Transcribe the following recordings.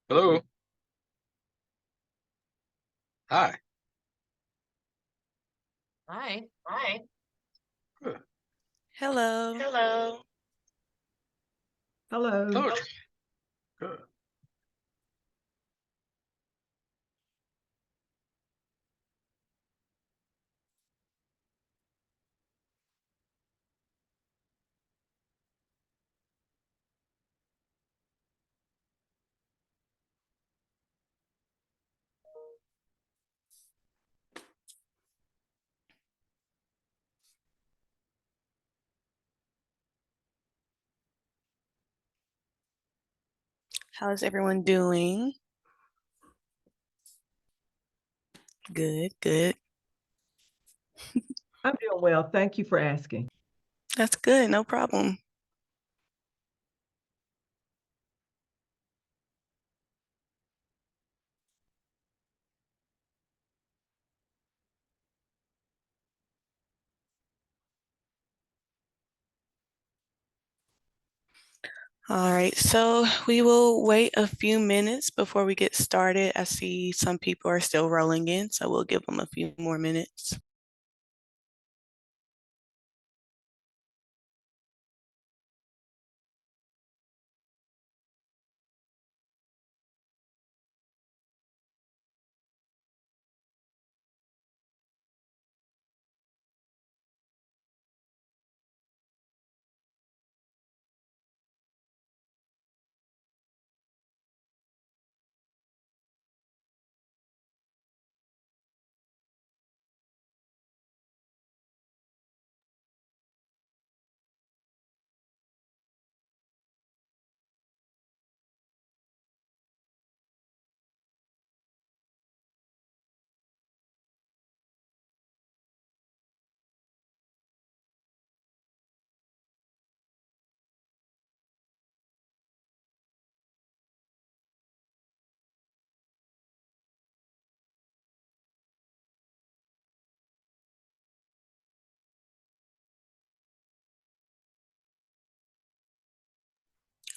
Hello. Hi. Hi. Hi. Good. Hello. Hello. Hello. Hello. Good. How's everyone doing? Good, good. I'm doing well. Thank you for asking. That's good, no problem. All right, so we will wait a few minutes before we get started. I see some people are still rolling in, so we'll give them a few more minutes.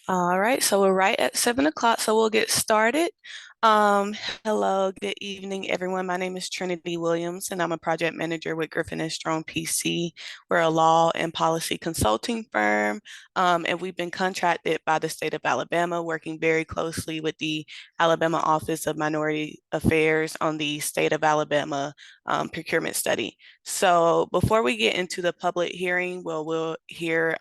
All right, so we're right at 7 o'clock, so we'll get started. Um, Hello, good evening, everyone. My name is Trinity Williams, and I'm a project manager with Griffin and Strong PC. We're a law and policy consulting firm, and we've been contracted by the state of Alabama, working very closely with the Alabama Office of Minority Affairs on the state of Alabama procurement study. So before we get into the public hearing, we'll hear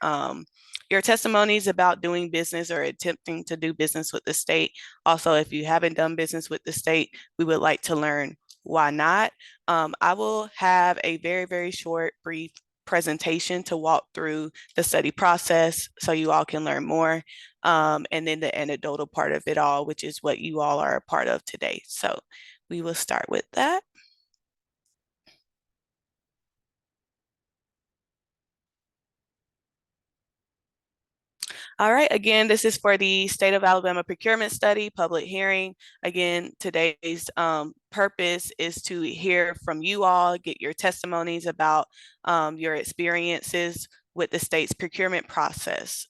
your testimonies about doing business or attempting to do business with the state. Also, if you haven't done business with the state, we would like to learn why not. I will have a very, very short, brief presentation to walk through the study process so you all can learn more. And then the anecdotal part of it all, which is what you all are a part of today. So we will start with that. All right, again, this is for the State of Alabama Procurement Study public hearing. Again, today's purpose is to hear from you all, get your testimonies about your experiences with the state's procurement process.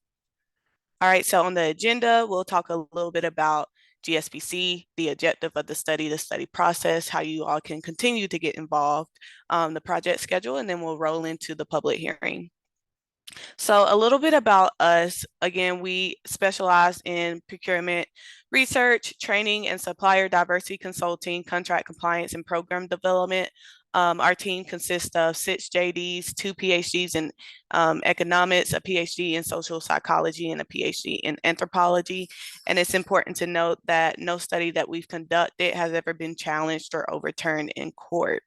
All right, so on the agenda, we'll talk a little bit about GSPC, the objective of the study process, how you all can continue to get involved, the project schedule, and then we'll roll into the public hearing. So a little bit about us. Again, we specialize in procurement research, training, and supplier diversity consulting, contract compliance, and program development. Our team consists of 6 JDs, 2 PhDs in economics, a PhD in social psychology, and a PhD in anthropology. And it's important to note that no study that we've conducted has ever been challenged or overturned in court.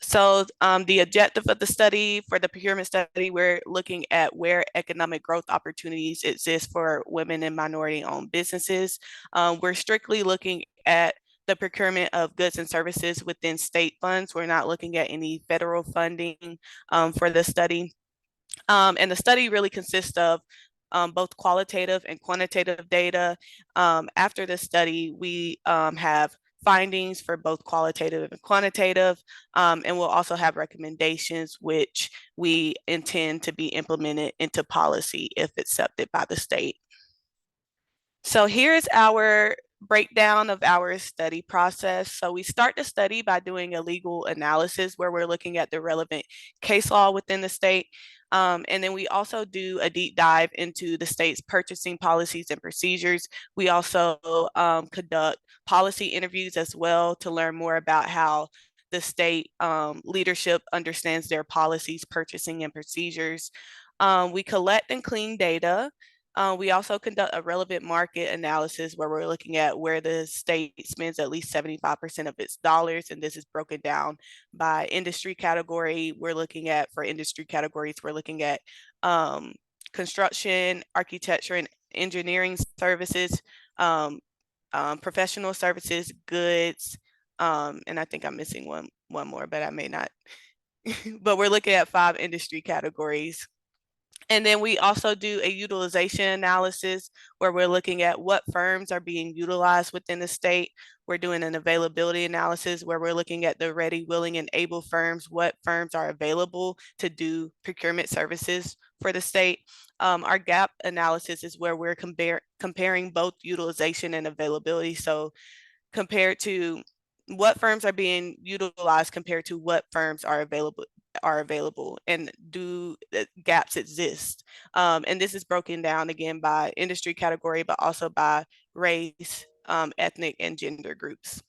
So the objective of the study for the procurement study, we're looking at where economic growth opportunities exist for women and minority-owned businesses. We're strictly looking at the procurement of goods and services within state funds. We're not looking at any federal funding for the study. And the study really consists of both qualitative and quantitative data. After the study, we have findings for both qualitative and quantitative, and we'll also have recommendations which we intend to be implemented into policy if accepted by the state. So here's our breakdown of our study process. So we start the study by doing a legal analysis where we're looking at the relevant case law within the state. And then we also do a deep dive into the state's purchasing policies and procedures. We also conduct policy interviews as well to learn more about how the state leadership understands their policies, purchasing, and procedures. We collect and clean data. We also conduct a relevant market analysis where we're looking at where the state spends at least 75% of its dollars, and this is broken down by industry category. We're looking at, for industry categories, we're looking at construction, architecture, and engineering services, professional services, goods, and I think I'm missing one more, but I may not. But we're looking at 5 industry categories. And then we also do a utilization analysis where we're looking at what firms are being utilized within the state. We're doing an availability analysis where we're looking at the ready, willing, and able firms, what firms are available to do procurement services for the state. Our gap analysis is where we're comparing both utilization and availability. So compared to what firms are being utilized compared to what firms are available and do gaps exist. And this is broken down again by industry category, but also by race, ethnic, and gender groups.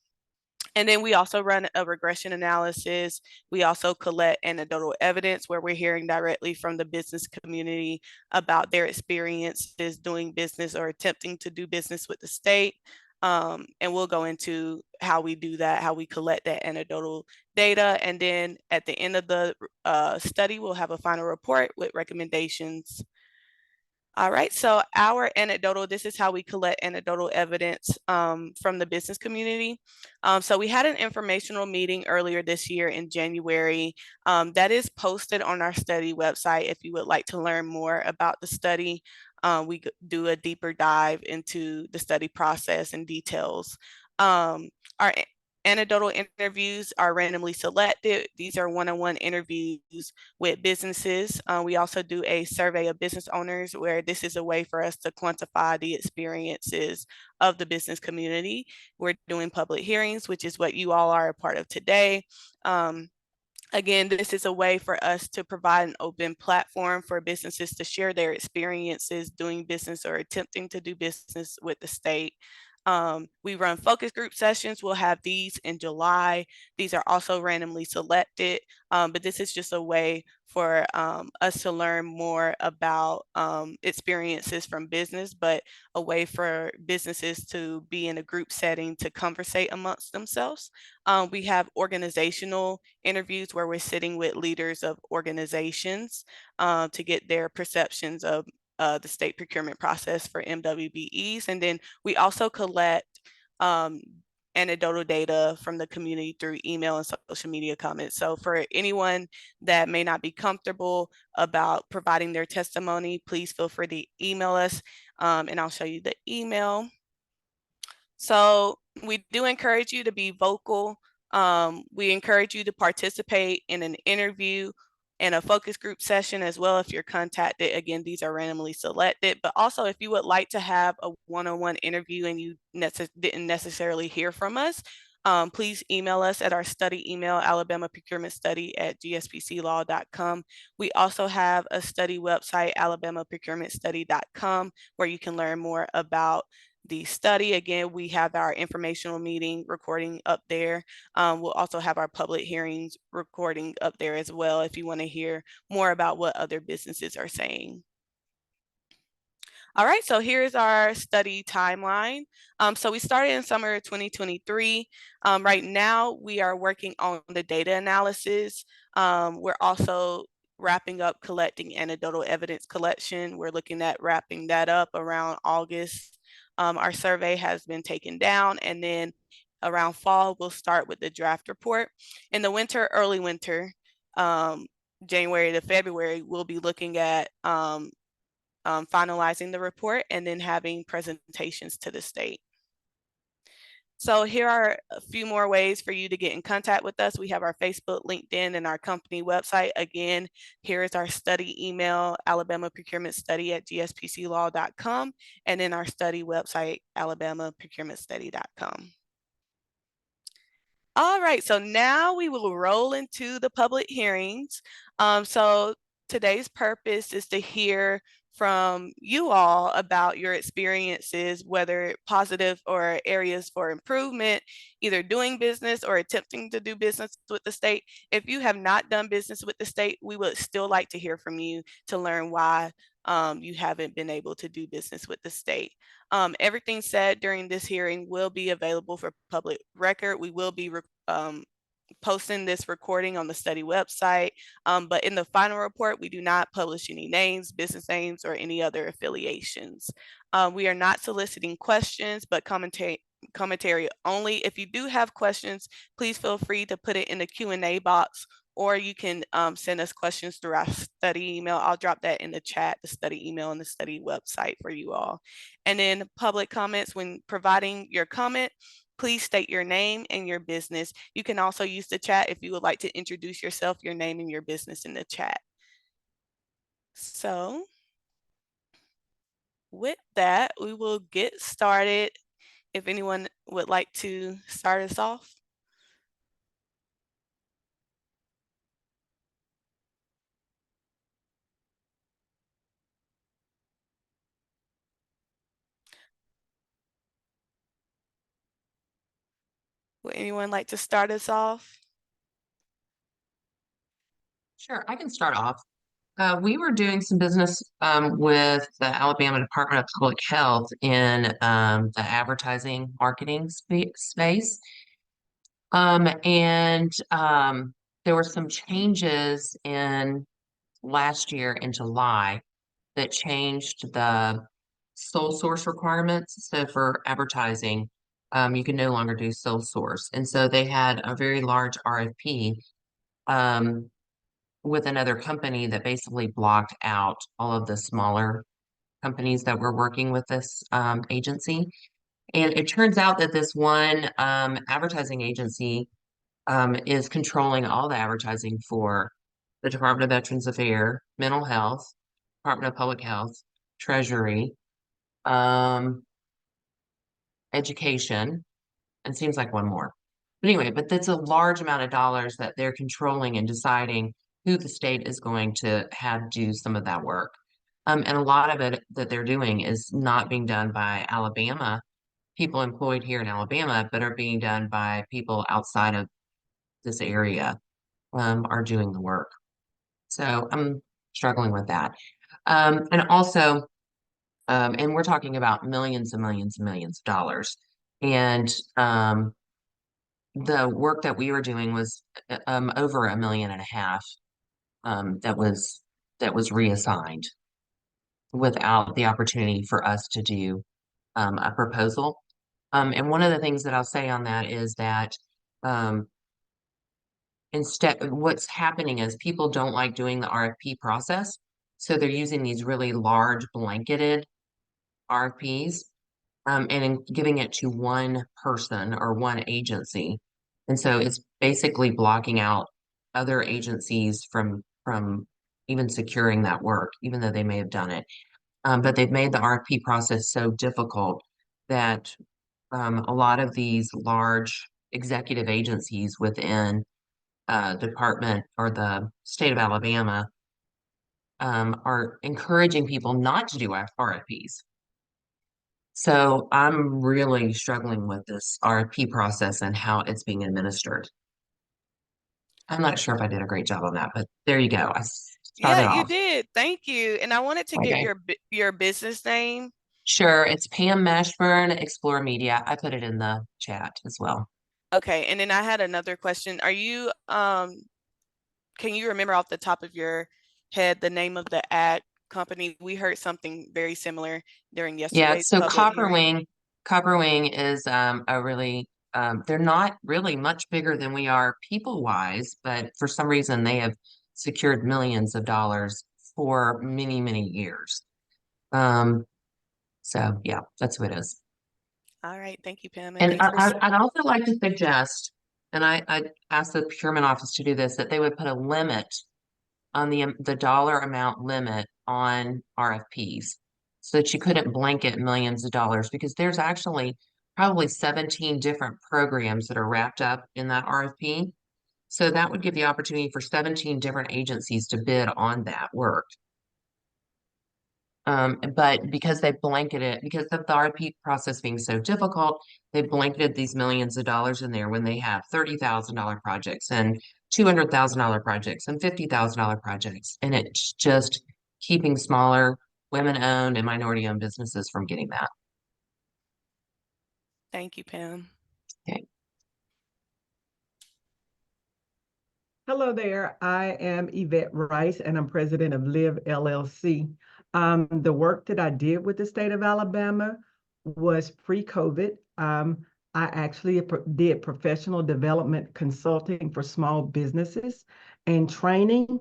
And then we also run a regression analysis. We also collect anecdotal evidence where we're hearing directly from the business community about their experiences doing business or attempting to do business with the state. And we'll go into how we do that, how we collect that anecdotal data. And then at the end of the study, we'll have a final report with recommendations. All right, so our anecdotal, this is how we collect anecdotal evidence from the business community. So we had an informational meeting earlier this year in January that is posted on our study website if you would like to learn more about the study. We do a deeper dive into the study process and details. Our anecdotal interviews are randomly selected. These are one-on-one interviews with businesses. We also do a survey of business owners where this is a way for us to quantify the experiences of the business community. We're doing public hearings, which is what you all are a part of today. Again, this is a way for us to provide an open platform for businesses to share their experiences doing business or attempting to do business with the state. We run focus group sessions. We'll have these in July. These are also randomly selected, but this is just a way for us to learn more about experiences from business, but a way for businesses to be in a group setting to conversate amongst themselves. We have organizational interviews where we're sitting with leaders of organizations to get their perceptions of the state procurement process for MWBEs. And then we also collect anecdotal data from the community through email and social media comments. So for anyone that may not be comfortable about providing their testimony, please feel free to email us and I'll show you the email. So we do encourage you to be vocal. We encourage you to participate in an interview and a focus group session as well if you're contacted. Again, these are randomly selected, but also if you would like to have a one-on-one interview and you didn't necessarily hear from us, please email us at our study email, alabamaprocurementstudy@gspclaw.com. We also have a study website, alabamaprocurementstudy.com, where you can learn more about the study. Again, we have our informational meeting recording up there. We'll also have our public hearings recording up there as well if you want to hear more about what other businesses are saying. All right, so here's our study timeline. So we started in summer 2023. Right now, we are working on the data analysis. We're also wrapping up collecting anecdotal evidence collection. We're looking at wrapping that up around August. Our survey has been taken down, and then around fall, we'll start with the draft report. In the winter, early winter, January to February, we'll be looking at finalizing the report and then having presentations to the state. So here are a few more ways for you to get in contact with us. We have our Facebook, LinkedIn, and our company website. Again, here is our study email, Alabama Procurement Study at gspclaw.com, and then our study website, alabamaprocurementstudy.com. All right, so now we will roll into the public hearings. So today's purpose is to hear from you all about your experiences, whether positive or areas for improvement, either doing business or attempting to do business with the state. If you have not done business with the state, we would still like to hear from you to learn why you haven't been able to do business with the state. Everything said during this hearing will be available for public record. We will be posting this recording on the study website, but in the final report, we do not publish any names, business names, or any other affiliations. We are not soliciting questions, but commentary only. If you do have questions, please feel free to put it in the Q&A box, or you can send us questions through our study email. I'll drop that in the chat, the study email and the study website for you all. And then public comments, when providing your comment, please state your name and your business. You can also use the chat if you would like to introduce yourself, your name and your business in the chat. So with that, we will get started. If anyone would like to start us off. Would anyone like to start us off? Sure, I can start off. We were doing some business with the Alabama Department of Public Health in the advertising marketing space. And there were some changes in last year in July that changed the sole source requirements. So for advertising, you can no longer do sole source. And so they had a very large RFP with another company that basically blocked out all of the smaller companies that were working with this agency. And it turns out that this one advertising agency is controlling all the advertising for the Department of Veterans Affairs, Mental Health, Department of Public Health, Treasury, um, Education, and seems like one more. But anyway, but that's a large amount of dollars that they're controlling and deciding who the state is going to have do some of that work. And a lot of it that they're doing is not being done by Alabama, people employed here in Alabama, but are being done by people outside of this area are doing the work. So I'm struggling with that. And also, and we're talking about millions and millions and millions of dollars. And the work that we were doing was over $1.5 million that was reassigned without the opportunity for us to do a proposal. And one of the things that I'll say on that is that instead, what's happening is people don't like doing the RFP process, so they're using these really large blanketed RFPs and giving it to one person or one agency. And so it's basically blocking out other agencies from even securing that work, even though they may have done it. But they've made the RFP process so difficult that a lot of these large executive agencies within the department or the state of Alabama are encouraging people not to do RFPs. So I'm really struggling with this RFP process and how it's being administered. I'm not sure if I did a great job on that, but there you go. I started Yeah, you off. did. Thank you. And I wanted to get Okay. your business name. Sure. It's Pam Mashburn, Explore Media. I put it in the chat as well. Okay, and then I had another question. Are you can you remember off the top of your head the name of the ad company? We heard something very similar during Yeah, yesterday's so public hearing. Copperwing is a really they're not really much bigger than we are people-wise, but for some reason they have secured millions of dollars for many, many years. So yeah, that's what it is. All right. Thank you, Pam. And And thanks for, I'd also like to suggest, and I asked the procurement office to do this, that they would put a limit on the dollar amount limit on RFPs so that you couldn't blanket millions of dollars, because there's actually probably 17 different programs that are wrapped up in that RFP. So that would give the opportunity for 17 different agencies to bid on that work. But because they blanketed, because of the RFP process being so difficult, they blanketed these millions of dollars in there when they have $30,000 projects and $200,000 projects and $50,000 projects. And it's just keeping smaller women-owned and minority-owned businesses from getting that. thank you, Pam. Okay. Hello there. I am Yvette Rice, and I'm president of Live LLC. The work that I did with the state of Alabama was pre-COVID. I actually did professional development consulting for small businesses and training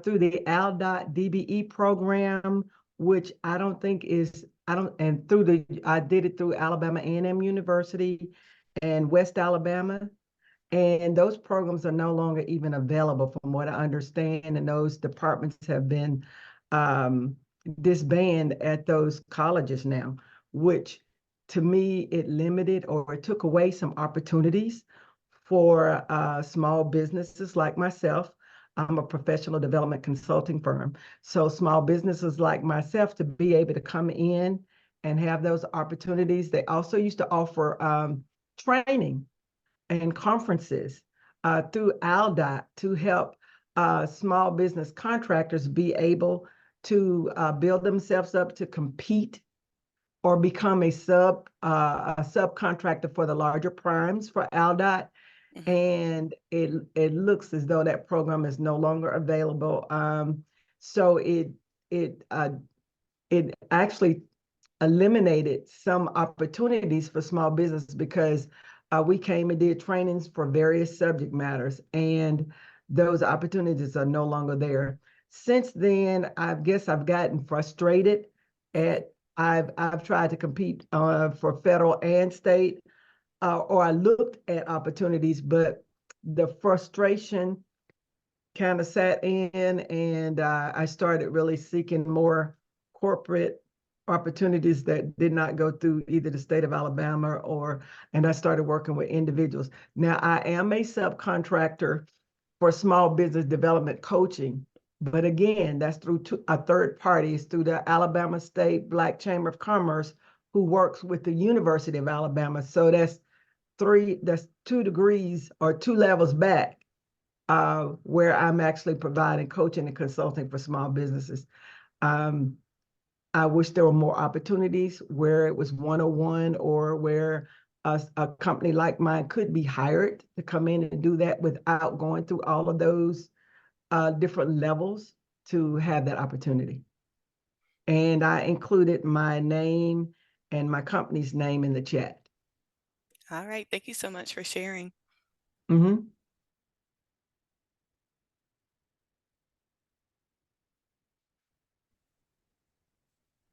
through the ALDOT DBE program, which I don't think is, I did it through Alabama A&M University and West Alabama. And those programs are no longer even available from what I understand. And those departments have been disbanded at those colleges now, which to me, it limited or it took away some opportunities for small businesses like myself. I'm a professional development consulting firm. So small businesses like myself to be able to come in and have those opportunities. They also used to offer training and conferences through ALDOT to help small business contractors be able to build themselves up to compete or become a subcontractor for the larger primes for ALDOT. Mhm. And it looks as though that program is no longer available. So it actually eliminated some opportunities for small business because we came and did trainings for various subject matters, and those opportunities are no longer there. Since then, I guess I've gotten frustrated at I've tried to compete for federal and state, or I looked at opportunities, but the frustration kind of sat in, and I started really seeking more corporate opportunities that did not go through either the state of Alabama and I started working with individuals. Now I am a subcontractor for small business development coaching, but again, that's through a third party. It's through the Alabama State Black Chamber of Commerce, who works with the University of Alabama. So that's 2 degrees or 2 levels back, where I'm actually providing coaching and consulting for small businesses. I wish there were more opportunities where it was one-on-one, or where a company like mine could be hired to come in and do that without going through all of those different levels to have that opportunity. And I included my name and my company's name in the chat. All right. Thank you so much for sharing. Mm-hmm.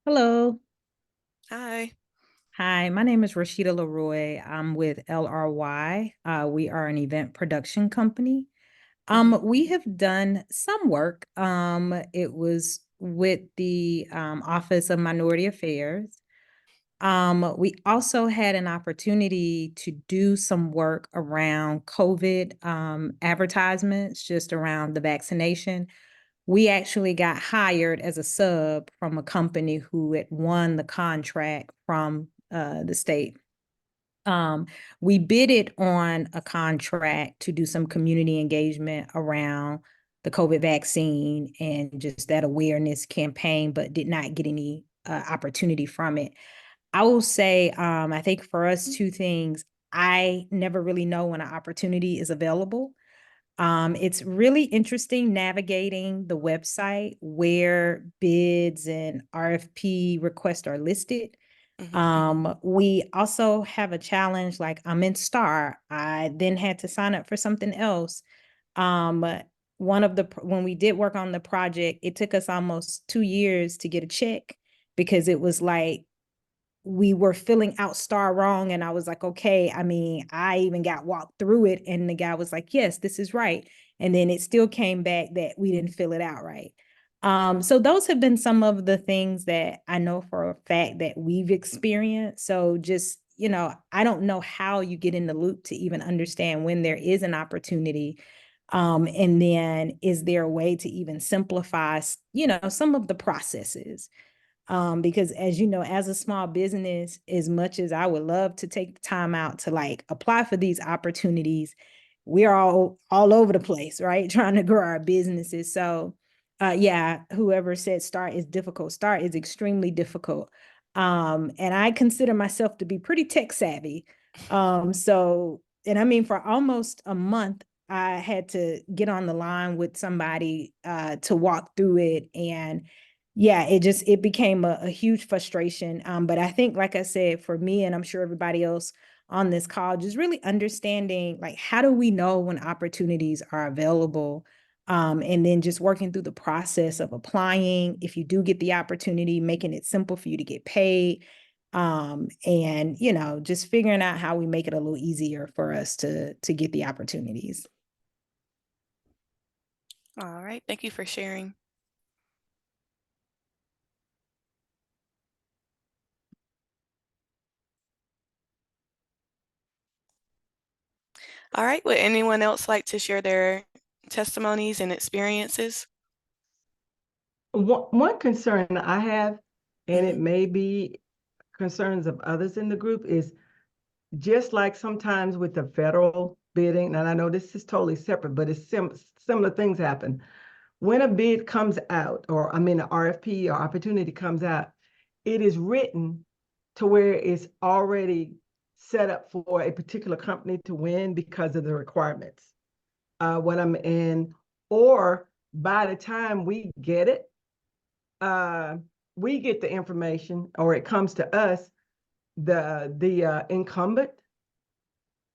Hello. Hi. Hi, my name is Rashida Leroy. I'm with LRY. We are an event production company. We have done some work. It was with the Office of Minority Affairs. We also had an opportunity to do some work around COVID advertisements, just around the vaccination. We actually got hired as a sub from a company who had won the contract from the state. We bidded on a contract to do some community engagement around the COVID vaccine and just that awareness campaign, but did not get any opportunity from it. I will say, I think for us, 2 things. I never really know when an opportunity is available. It's really interesting navigating the website where bids and RFP requests are listed. We also have a challenge, like I'm in STAR. I then had to sign up for something else. When we did work on the project, it took us almost 2 years to get a check because it was like we were filling out star wrong. And I was like, okay, I mean, I even got walked through it. And the guy was like, yes, this is right. And then it still came back that we didn't fill it out right. So those have been some of the things that I know for a fact that we've experienced. So just, I don't know how you get in the loop to even understand when there is an opportunity. And then is there a way to even simplify, some of the processes? Because as you know, as a small business, as much as I would love to take time out to like apply for these opportunities, we're all over the place, right? Trying to grow our businesses. So yeah, whoever said start is difficult, start is extremely difficult. And I consider myself to be pretty tech savvy. And I mean, for almost a month, I had to get on the line with somebody to walk through it. And yeah, it became a huge frustration. But I think, like I said, for me, and I'm sure everybody else on this call, just really understanding, like, how do we know when opportunities are available? And then just working through the process of applying, if you do get the opportunity, making it simple for you to get paid. And just figuring out how we make it a little easier for us to get the opportunities. All right, thank you for sharing. All right, would anyone else like to share their testimonies and experiences? One concern I have, and it Mhm. may be concerns of others in the group, is just like sometimes with the federal bidding, and I know this is totally separate, but it's similar things happen. When a bid comes out, or I mean, an RFP or opportunity comes out, it is written to where it's already set up for a particular company to win because of the requirements. When I'm in, or by the time uh, we get the information, or it comes to us, the incumbent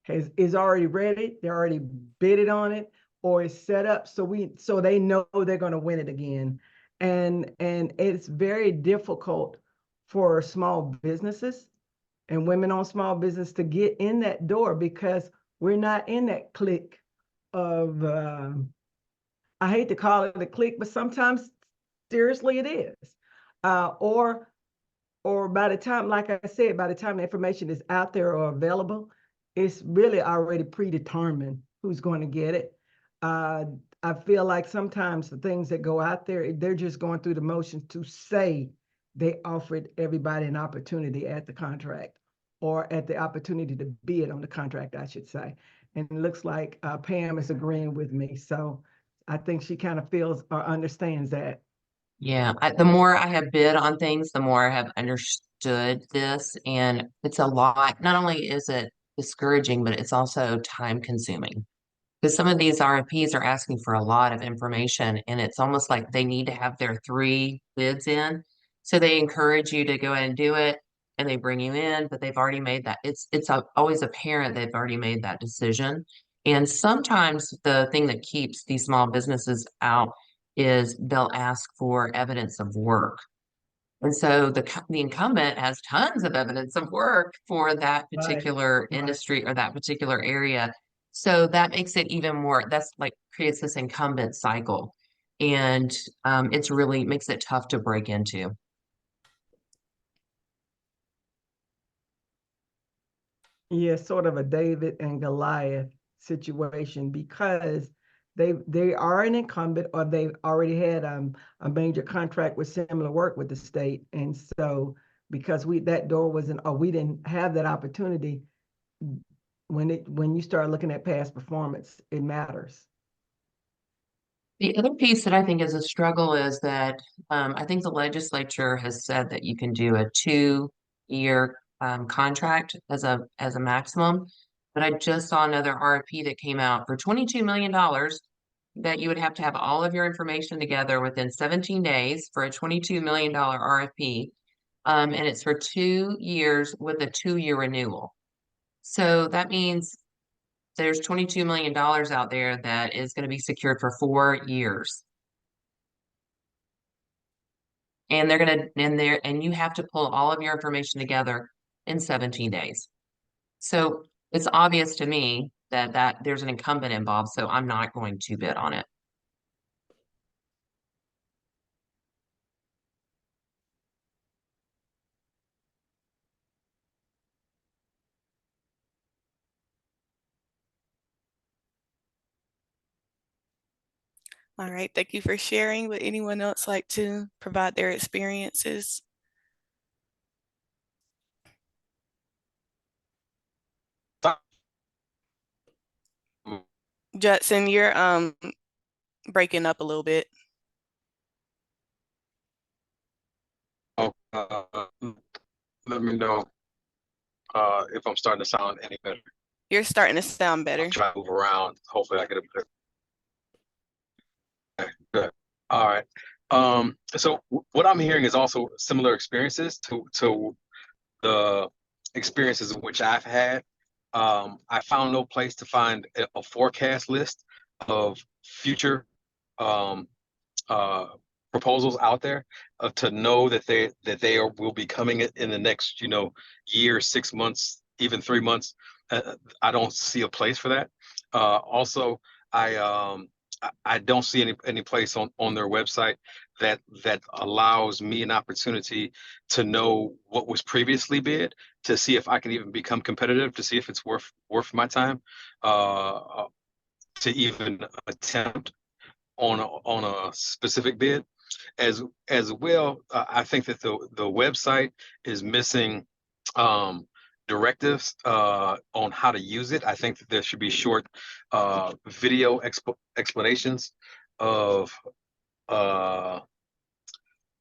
is already ready. They're already bidded on it, or is set up so they know they're going to win it again. And it's very difficult for small businesses and women-owned small business to get in that door, because we're not in that clique of I hate to call it a clique, but sometimes seriously it is. Or by the time, like I said, by the time the information is out there or available, it's really already predetermined who's going to get it. Uh, I feel like sometimes the things that go out there, they're just going through the motions to say they offered everybody an opportunity at the contract, or at the opportunity to bid on the contract, I should say. And it looks like Pam is agreeing with me. So I think she kind of feels or understands that. Yeah, the more I have bid on things, the more I have understood this, and it's a lot. Not only is it discouraging, but it's also time consuming. Because some of these RFPs are asking for a lot of information, and it's almost like they need to have their three bids in. So they encourage you to go ahead and do it, and they bring you in, but they've already made that. Always apparent they've already made that decision. And sometimes the thing that keeps these small businesses out is they'll ask for evidence of work. And so the incumbent has tons of evidence of work for that Right, particular right. industry or that particular area. So that makes it even more, that's like creates this incumbent cycle. And it's really makes it tough to break into. Yeah, sort of a David and Goliath situation, because they are an incumbent, or they've already had a major contract with similar work with the state. And so because that door wasn't, or we didn't have that opportunity, when you start looking at past performance, it matters. The other piece that I think is a struggle is that I think the legislature has said that you can do a 2-year contract as a maximum. But I just saw another RFP that came out for $22 million that you would have to have all of your information together within 17 days for a $22 million RFP. And it's for 2 years with a 2-year renewal. So that means there's $22 million out there that is going to be secured for 4 years. And they're gonna, and you have to pull all of your information together in 17 days. So it's obvious to me that there's an incumbent involved, so I'm not going to bid on it. All right, thank you for sharing. Would anyone else like to provide their experiences? Judson, you're breaking up a little bit. Oh, let me know if I'm starting to sound any better. You're starting to sound better. I'm trying to move around. Hopefully I get a better. Okay, good. All right. So what I'm hearing is also similar experiences to the experiences in which I've had. I found no place to find a forecast list of future um, uh, proposals out there to know that will be coming in the next year, 6 months, even 3 months. I don't see a place for that. Also, I don't see any place on their website that allows me an opportunity to know what was previously bid, to see if I can even become competitive, to see if it's worth my time to even attempt on a specific bid. As well, I think that the website is missing directives on how to use it. I think that there should be short video explanations of uh,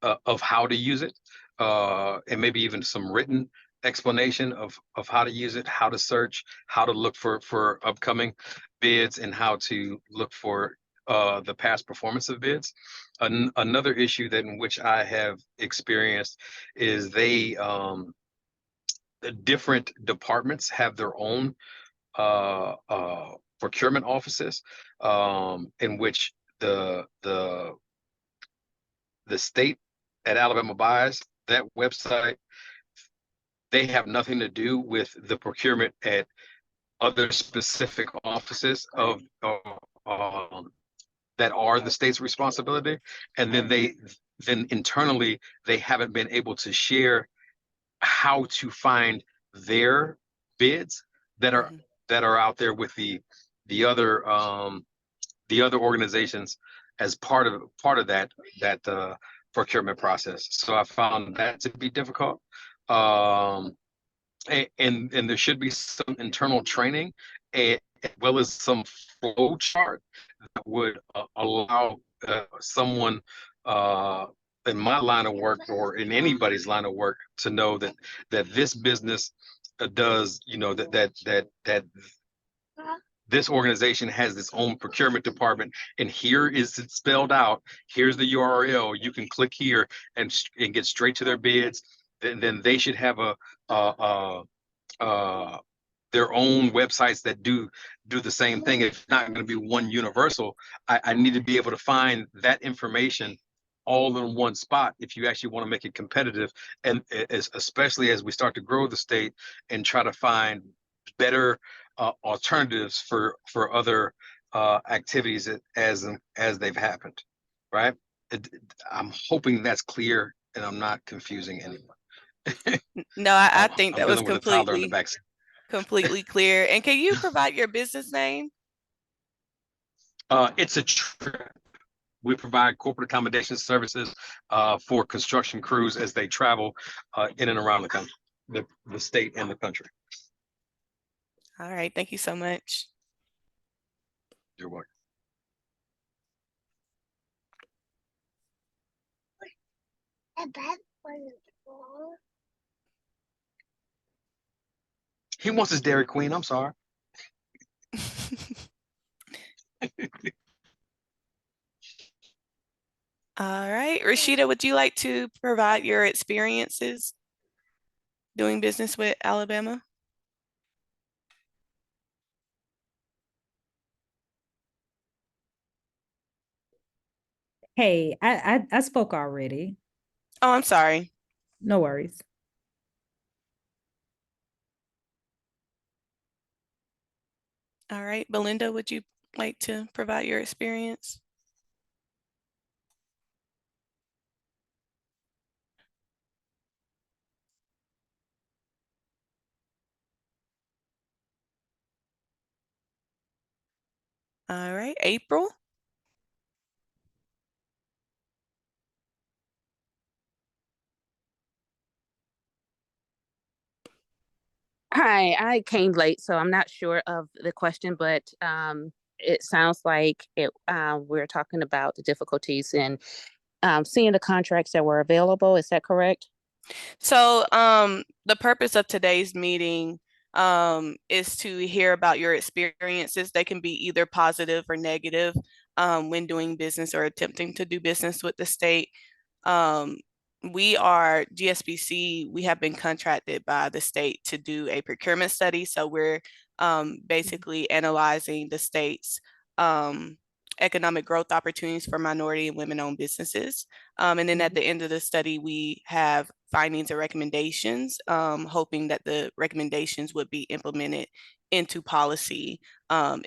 of how to use it, and maybe even some written explanation of how to use it, how to search, how to look for upcoming bids, and how to look for the past performance of bids. Another issue that in which I have experienced is the different departments have their own procurement offices, in which the state at Alabama Buys, that website, they have nothing to do with the procurement at other specific offices of that are the state's responsibility. And then internally, they haven't been able to share how to find their bids that are Mhm. that are out there with the other organizations as part of that procurement process. So I found that to be difficult. And there should be some internal training, as well as some flow chart that would allow someone in my line of work or in anybody's line of work to know that this business does, that this organization has its own procurement department, and here is it spelled out. Here's the URL. You can click here and get straight to their bids. Then they should have a their own websites that do the same thing. It's not going to be one universal. I need to be able to find that information all in one spot if you actually want to make it competitive, and especially as we start to grow the state and try to find better alternatives for other activities as they've happened, right? I'm hoping that's clear and I'm not confusing anyone. No, I think I'm that was dealing with a toddler in the back. completely clear. And can you provide your business name? It's a trip. We provide corporate accommodation services for construction crews as they travel in and around the country, the state and the country. All right, thank you so much. You're welcome. He wants his Dairy Queen. I'm sorry. All right, Rashida, would you like to provide your experiences doing business with Alabama? Hey, I spoke already. Oh, I'm sorry. No worries. All right, Belinda, would you like to provide your experience? All right, April. Hi, I came late, so I'm not sure of the question, but it sounds like we're talking about the difficulties in seeing the contracts that were available. Is that correct? So the purpose of today's meeting is to hear about your experiences. They can be either positive or negative when doing business or attempting to do business with the state. Um, we are GSBC, we have been contracted by the state to do a procurement study. So we're basically analyzing the state's economic growth opportunities for minority and women-owned businesses. And then at the end of the study, we have findings and recommendations, hoping that the recommendations would be implemented into policy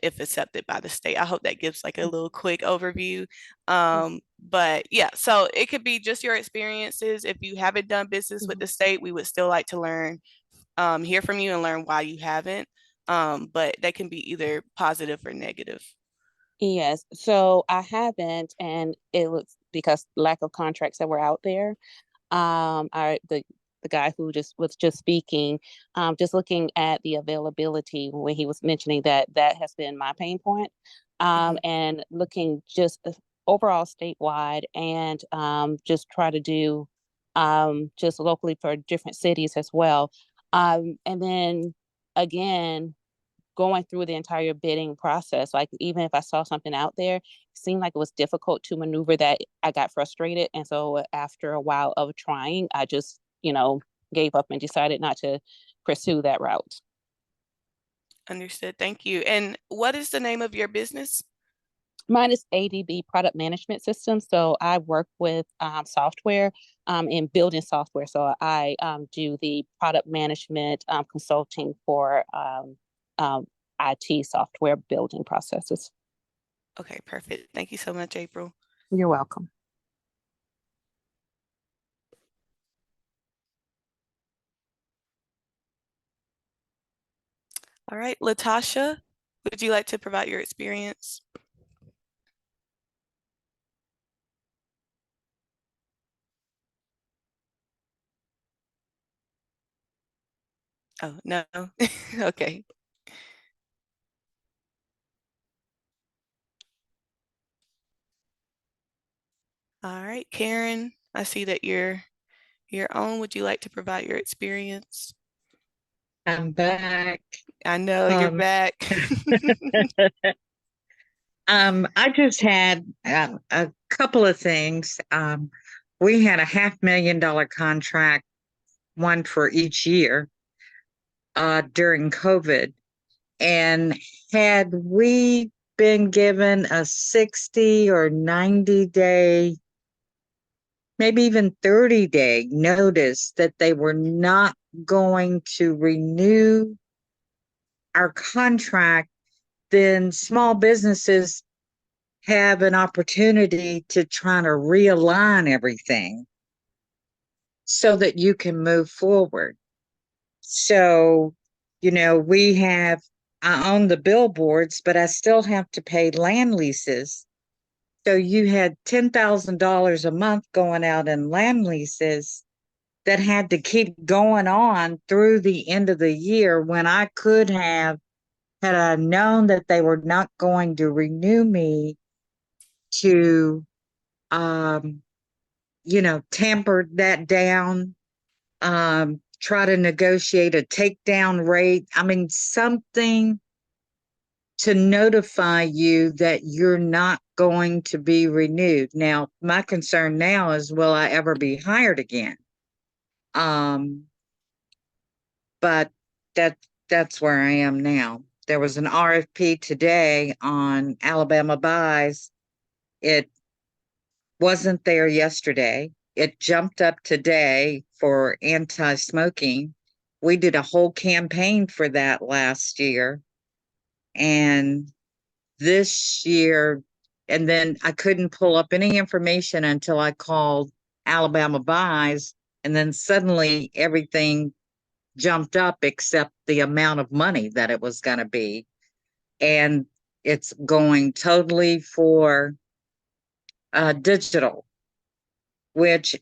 if accepted by the state. I hope that gives like a little quick overview. But yeah, so it could be just your experiences. If you haven't done business with the state, we would still like to learn, hear from you and learn why you haven't. But they can be either positive or negative. Yes. So I haven't, and it was because lack of contracts that were out there. The guy who just was just speaking, just looking at the availability when he was mentioning that has been my pain point, and looking just overall statewide and just try to do just locally for different cities as well, and then again going through the entire bidding process. Like even if I saw something out there, it seemed like it was difficult to maneuver that I got frustrated. And so after a while of trying, I just, gave up and decided not to pursue that route. Understood. Thank you. And what is the name of your business? Mine is ADB Product Management System. So I work with software and building software. So I do the product management consulting for IT software building processes. Okay, perfect. Thank you so much, April. You're welcome. All right, Latasha, would you like to provide your experience? Oh, no. Okay. All right, Karen, I see that you're on. Would you like to provide your experience? I'm back. I know you're back. I just had a couple of things. We had a $500,000 contract, one for each year, during COVID. And had we been given a 60 or 90-day, maybe even 30-day notice that they were not going to renew our contract, then small businesses have an opportunity to try to realign everything so that you can move forward. So, I own the billboards, but I still have to pay land leases. So you had $10,000 a month going out in land leases that had to keep going on through the end of the year when I could have, had I known that they were not going to renew me, to tamper that down, try to negotiate a takedown rate. I mean, something to notify you that you're not going to be renewed. Now, my concern now is, will I ever be hired again? But that's where I am now. There was an RFP today on Alabama buys. It wasn't there yesterday. it jumped up today for anti-smoking. We did a whole campaign for that last year. And this year, and then I couldn't pull up any information until I called Alabama Buys, and then suddenly everything jumped up except the amount of money that it was going to be. And it's going totally for digital, which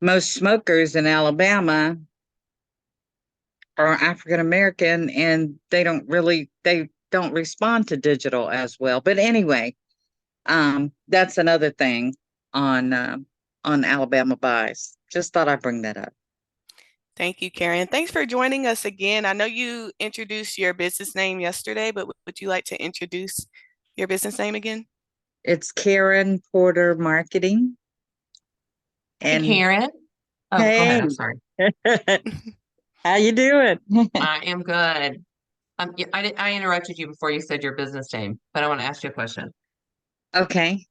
most smokers in Alabama are African American, and they don't respond to digital as well. But anyway, that's another thing on Alabama Buys. Just thought I'd bring that up. Thank you, Karen. Thanks for joining us again. I know you introduced your business name yesterday, but would you like to introduce your business name again? It's Karen Porter Marketing. Hey, And Karen. Oh, go ahead. I'm sorry. How you doing? I am good. I interrupted you before you said your business name, but I want to ask you a question. Okay.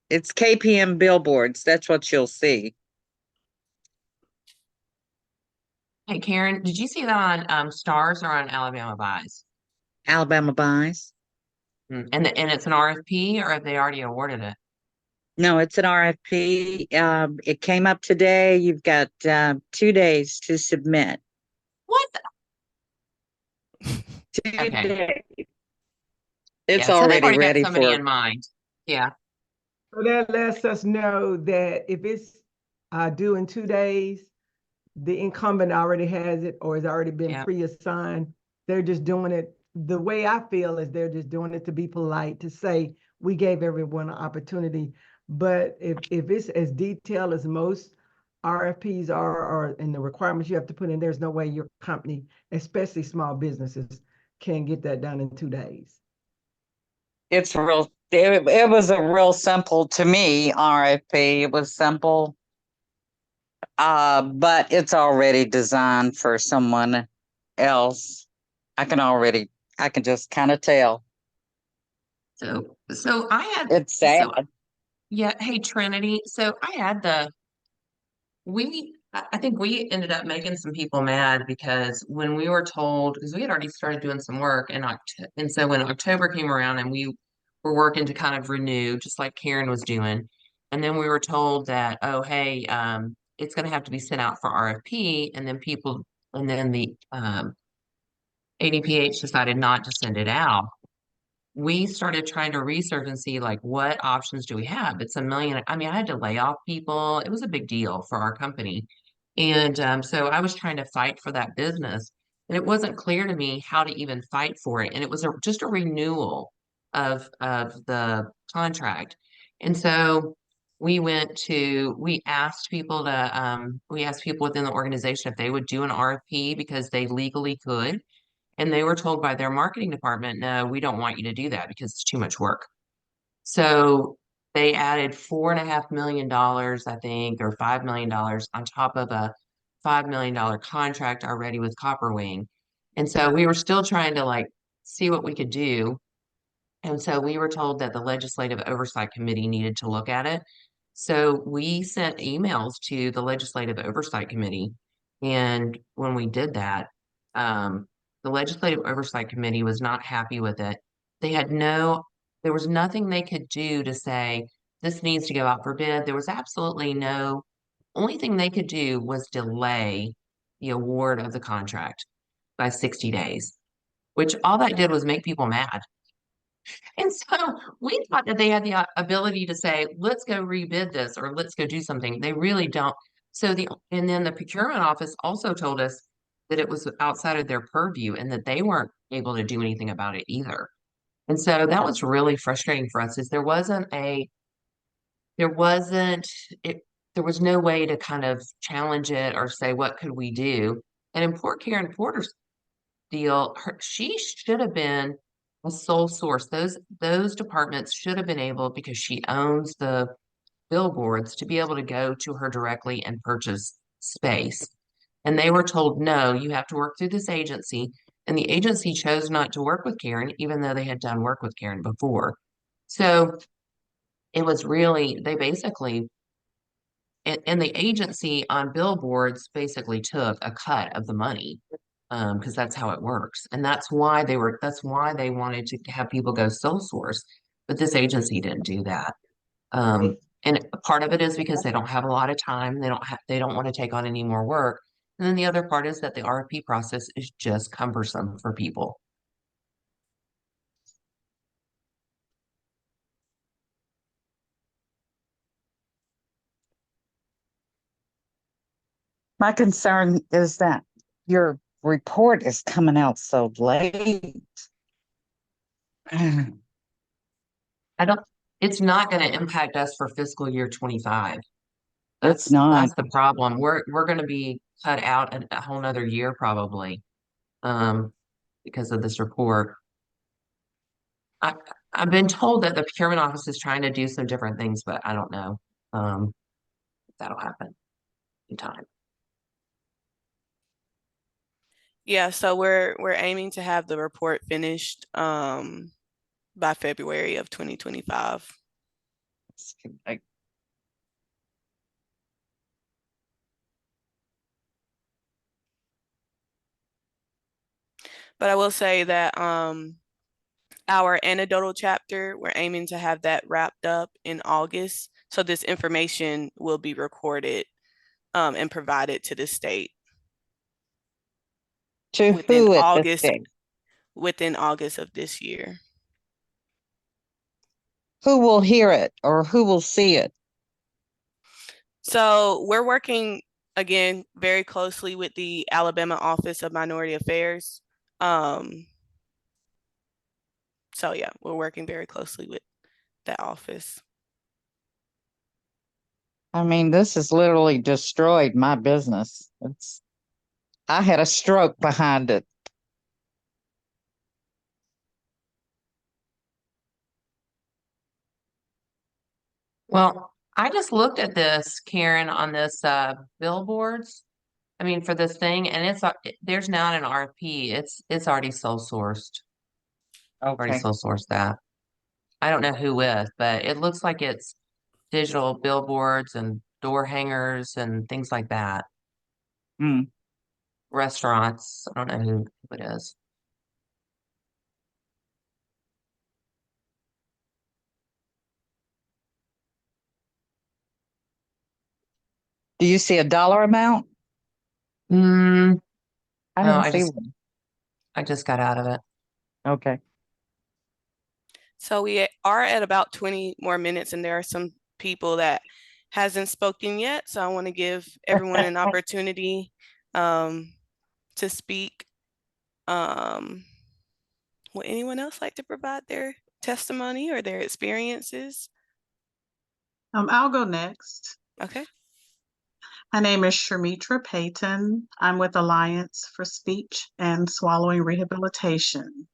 It's KPM Billboards. That's what you'll see. Hey, Karen, did you see that on Stars or on Alabama Buys? Alabama Buys. And it's an RFP, or have they already awarded it? No, it's an RFP. It came up today. You've got 2 days to submit. What? 2 Okay. days. It's Yeah, so they've already already got ready somebody for. in mind. Yeah. So that lets us know that if it's due in 2 days, the incumbent already has it or has already been Yeah. pre-assigned. They're just doing it. The way I feel is they're just doing it to be polite, to say we gave everyone an opportunity. But if it's as detailed as most RFPs are, and the requirements you have to put in, there's no way your company, especially small businesses, can get that done in 2 days. It's real. It was a real simple, to me, RFP. It was simple. But it's already designed for someone else. I can just kind of tell. So I had It's sad. yeah, hey Trinity. So I had I think we ended up making some people mad because when we were told, because we had already started doing some work in October, and so when October came around and we were working to kind of renew, just like Karen was doing, and then we were told that, oh, hey, it's going to have to be sent out for RFP, and then the ADPH decided not to send it out. We started trying to research and see like what options do we have. It's a million. I mean, I had to lay off people. It was a big deal for our company. And so I was trying to fight for that business. And it wasn't clear to me how to even fight for it. And it was just a renewal of the contract. And so we asked people within the organization if they would do an RFP because they legally could. And they were told by their marketing department, no, we don't want you to do that because it's too much work. So they added $4.5 million, I think, or $5 million on top of a $5 million contract already with Copperwing. And so we were still trying to like see what we could do. And so we were told that the Legislative Oversight Committee needed to look at it. So we sent emails to the Legislative Oversight Committee. And when we did that, the Legislative Oversight Committee was not happy with it. There was nothing they could do to say this needs to go out for bid. There was absolutely only thing they could do was delay the award of the contract by 60 days, which all that did was make people mad. And so we thought that they had the ability to say, let's go rebid this or let's go do something. They really don't. And then the procurement office also told us that it was outside of their purview and that they weren't able to do anything about it either. And so that was really frustrating for us is there wasn't there was no way to kind of challenge it or say, what could we do? And in Karen Porter's deal, she should have been a sole source. Those departments should have been able, because she owns the billboards, to be able to go to her directly and purchase space. And they were told, no, you have to work through this agency. And the agency chose not to work with Karen, even though they had done work with Karen before. So it was really, they basically, and the agency on billboards basically took a cut of the money. Because that's how it works. And that's why they wanted to have people go sole source. But this agency didn't do that. And part of it is because they don't have a lot of time. They don't want to take on any more work. And then the other part is that the RFP process is just cumbersome for people. My concern is that your report is coming out so late. I don't, it's not going to impact us for fiscal year 25. It's not. That's the problem. We're going to be cut out a whole nother year probably, because of this report. I've been told that the procurement office is trying to do some different things, but I don't know, if that'll happen in time. Yeah, so we're aiming to have the report finished by February of 2025. But I will say that our anecdotal chapter, we're aiming to have that wrapped up in August. So this information will be recorded and provided to the state. To within who at the August, state? within August of this year. Who will hear it or who will see it? So we're working again very closely with the Alabama Office of Minority Affairs. So yeah, we're working very closely with that office. I mean, this has literally destroyed my business. I had a stroke behind it. Well, I just looked at this, Karen, on this billboards. I mean, for this thing, and there's not an RFP. It's already sole sourced. Already Okay. sole sourced that. I don't know who with, but it looks like it's digital billboards and door hangers and things like that. Hmm. Restaurants. I don't know who it is. Do you see a dollar amount? Mm, I no, didn't see one. I just got out of it. Okay. So we are at about 20 more minutes, and there are some people that hasn't spoken yet. So I want to give everyone an opportunity to speak. Would anyone else like to provide their testimony or their experiences? I'll go next. Okay. My name is Sharmitra Payton. I'm with Alliance for Speech and Swallowing Rehabilitation.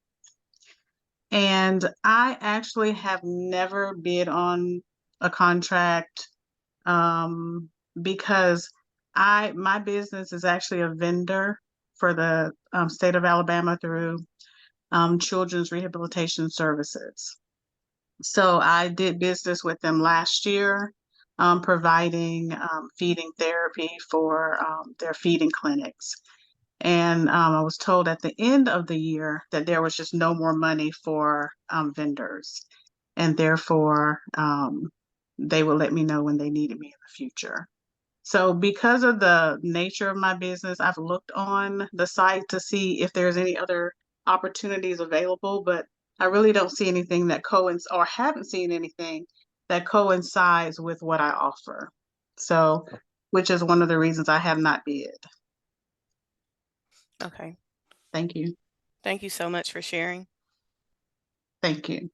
And I actually have never bid on a contract because my business is actually a vendor for the state of Alabama through Children's Rehabilitation Services. So I did business with them last year, providing feeding therapy for their feeding clinics. And I was told at the end of the year that there was just no more money for vendors. And therefore, they would let me know when they needed me in the future. So because of the nature of my business, I've looked on the site to see if there's any other opportunities available, but I really don't see anything that or haven't seen anything that coincides with what I offer. So, which is one of the reasons I have not bid. Okay. Thank you. Thank you so much for sharing. Thank you.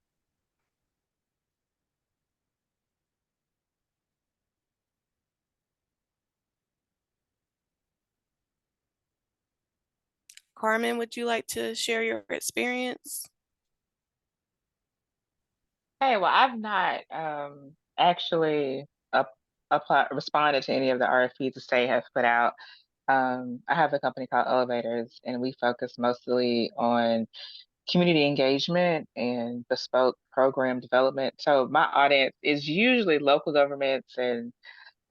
Carmen, would you like to share your experience? Hey, well, I've not actually responded to any of the RFPs the state has put out. I have a company called Elevators, and we focus mostly on community engagement and bespoke program development. So my audience is usually local governments and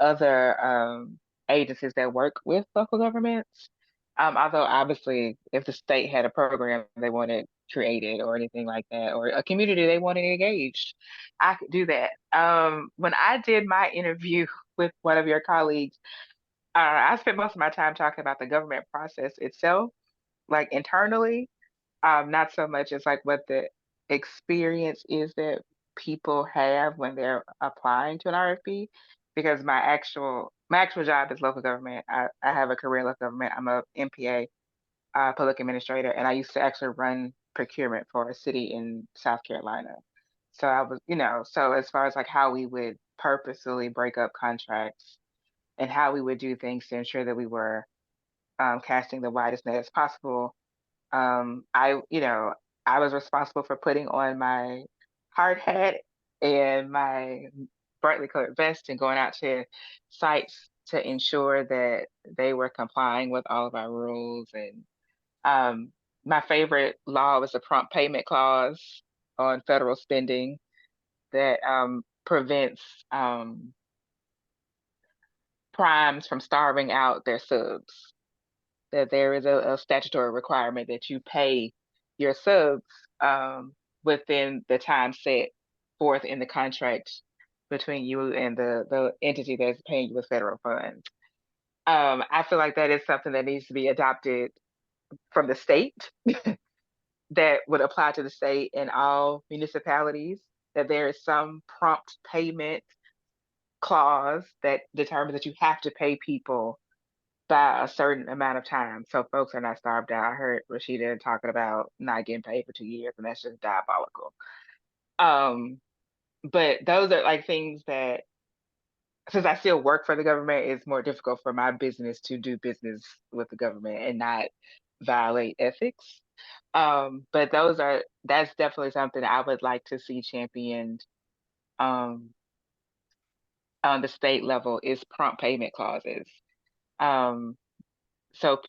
other agencies that work with local governments. Although obviously, if the state had a program they wanted created or anything like that, or a community they wanted engaged, I could do that. When I did my interview with one of your colleagues, I spent most of my time talking about the government process itself, like internally, not so much as like what the experience is that people have when they're applying to an RFP. Because my actual job is local government. I have a career in local government. I'm a MPA, public administrator, and I used to actually run procurement for a city in South Carolina. So I was, so as far as like how we would purposely break up contracts and how we would do things to ensure that we were casting the widest net as possible. I was responsible for putting on my hard hat and my brightly colored vest and going out to sites to ensure that they were complying with all of our rules. And my favorite law was the prompt payment clause on federal spending that prevents primes from starving out their subs. That there is a statutory requirement that you pay your subs within the time set forth in the contract between you and the entity that's paying you with federal funds. I feel like that is something that needs to be adopted from the state that would apply to the state and all municipalities, that there is some prompt payment clause that determines that you have to pay people by a certain amount of time so folks are not starved out. I heard Rashida talking about not getting paid for 2 years, and that's just diabolical. But those are like things that, since I still work for the government, it's more difficult for my business to do business with the government and not violate ethics. But that's definitely something I would like to see championed um, on the state level, is prompt payment clauses. So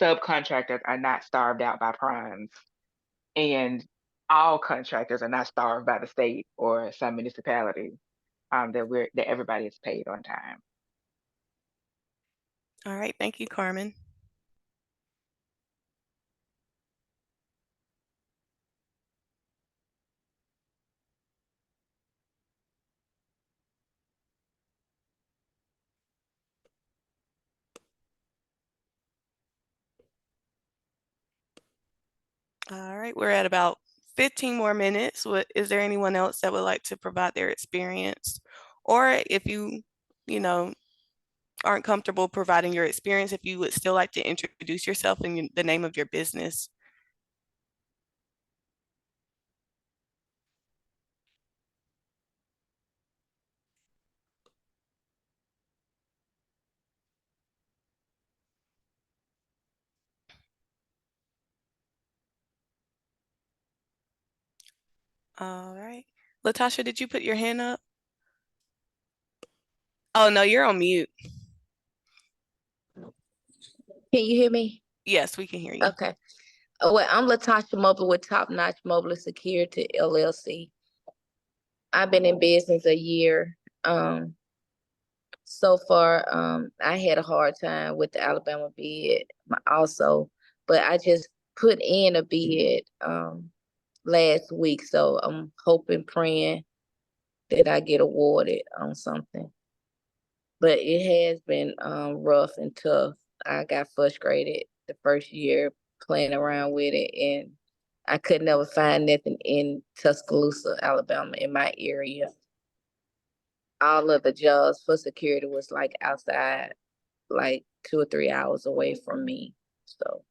subcontractors are not starved out by primes, and all contractors are not starved by the state or some municipality. That everybody is paid on time. All right, thank you, Carmen. All right, we're at about 15 more minutes. Is there anyone else that would like to provide their experience? Or if you know, aren't comfortable providing your experience, if you would still like to introduce yourself and the name of your business. All right. Latasha, did you put your hand up? Oh, no, you're on mute. Can you hear me? Yes, we can hear you. Okay. Well, I'm Latasha Mobley with Top Notch Mobile Security LLC. I've been in business a year. So far, I had a hard time with the Alabama bid also, but I just put in a bid last week. So I'm hoping, praying that I get awarded on something. But it has been rough and tough. I got frustrated the first year playing around with it, and I could never find nothing in Tuscaloosa, Alabama, in my area. All of the jobs for security was like outside, like 2 or 3 hours away from me. So.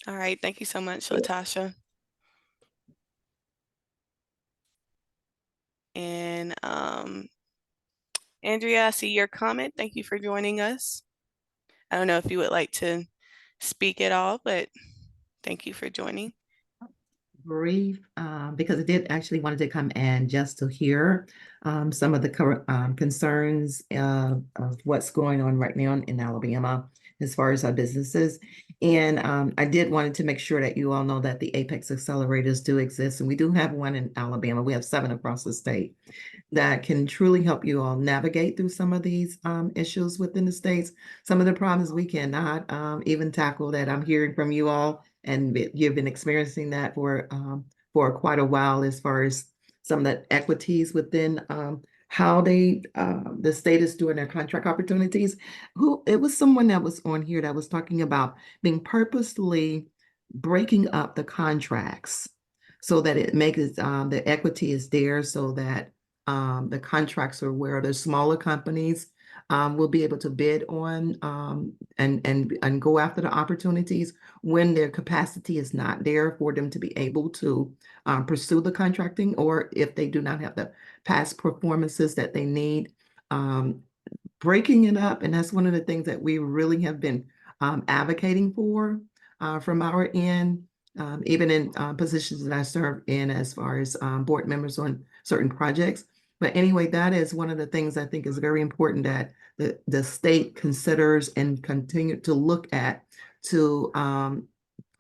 All right, thank you so much, Latasha. And Andrea, I see your comment. Thank you for joining us. I don't know if you would like to speak at all, but thank you for joining. Brief, because I did actually wanted to come and just to hear some of the concerns of what's going on right now in Alabama. as far as our businesses. And I did wanted to make sure that you all know that the Apex accelerators do exist, and we do have one in Alabama. We have 7 across the state that can truly help you all navigate through some of these issues within the states. Some of the problems we cannot even tackle, that I'm hearing from you all, and you've been experiencing that for quite a while, as far as some of the equities within how the state is doing their contract opportunities. It was someone that was on here that was talking about being purposely breaking up the contracts so that it makes the equity is there, so that the contracts are where the smaller companies will be able to bid on and go after the opportunities when their capacity is not there for them to be able to pursue the contracting, or if they do not have the past performances that they need. Breaking it up, and that's one of the things that we really have been advocating for from our end, even in positions that I serve in as far as board members on certain projects. But anyway, that is one of the things I think is very important that the state considers and continue to look at, to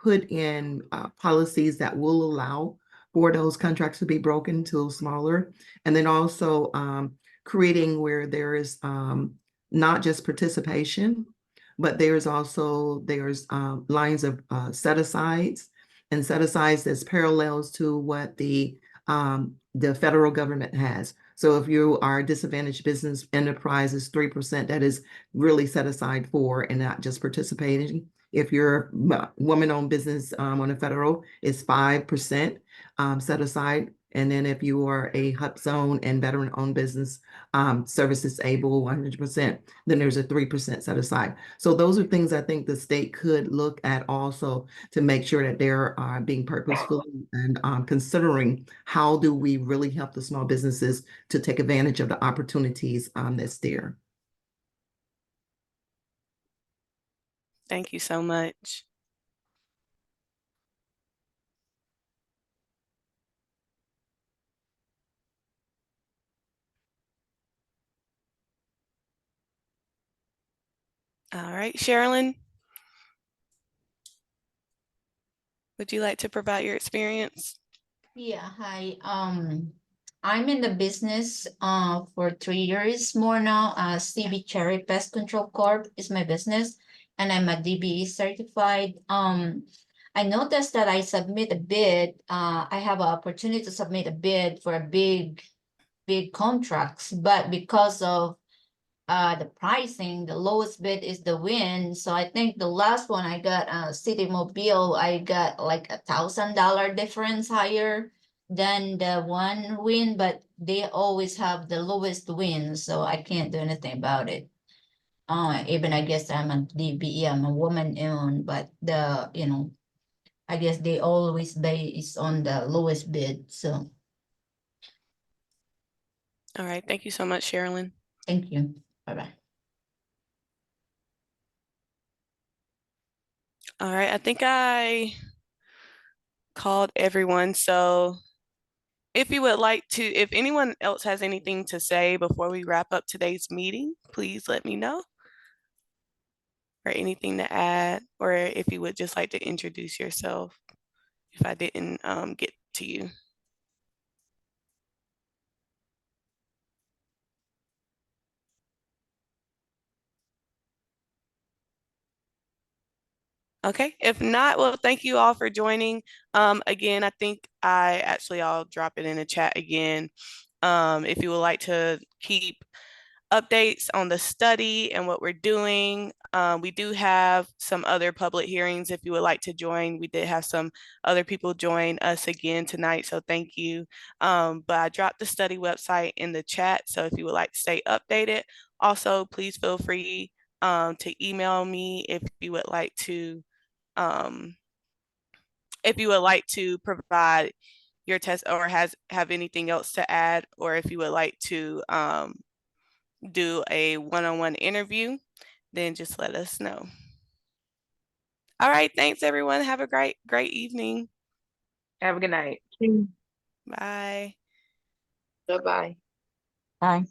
put in policies that will allow for those contracts to be broken to smaller. And then also creating where there is not just participation, but there's lines of set-asides, and set-asides as parallels to what the federal government has. So if you are a disadvantaged business enterprise, is 3% that is really set aside for, and not just participating. If you're a woman-owned business on a federal, it's 5% set aside. And then if you are a HUB zone and veteran-owned business, service disabled 100%, then there's a 3% set aside. So those are things I think the state could look at also, to make sure that they're being purposeful and considering how do we really help the small businesses to take advantage of the opportunities that's there. Thank you so much. All right, Sherilyn, would you like to provide your experience? Yeah, hi. I'm in the business for 3 years more now. CB Cherry Pest Control Corp is my business, and I'm a DBE certified. I noticed that I submit a bid. I have an opportunity to submit a bid for a big contracts, but because of the pricing, the lowest bid is the win. So I think the last one I got, City Mobile, I got like $1,000 difference higher than the one win, but they always have the lowest win, so I can't do anything about it. Even I guess I'm a DBE, I'm a woman owned, but I guess they always base on the lowest bid. So All right, thank you so much, Sherilyn. thank you. Bye-bye. All right, I think I called everyone. So if you would like to, if anyone else has anything to say before we wrap up today's meeting, please let me know. Or anything to add, or if you would just like to introduce yourself if I didn't get to you. Okay, if not, well, thank you all for joining. Again, I think I'll drop it in the chat again. If you would like to keep updates on the study and what we're doing. We do have some other public hearings if you would like to join. We did have some other people join us again tonight, so thank you. But I dropped the study website in the chat, so if you would like to stay updated. Also, please feel free to email me if you would like to provide your test or have anything else to add, or if you would like to do a one-on-one interview, then just let us know. All right, thanks everyone. Have a great evening. Have a good night. Bye. Bye-bye. Bye.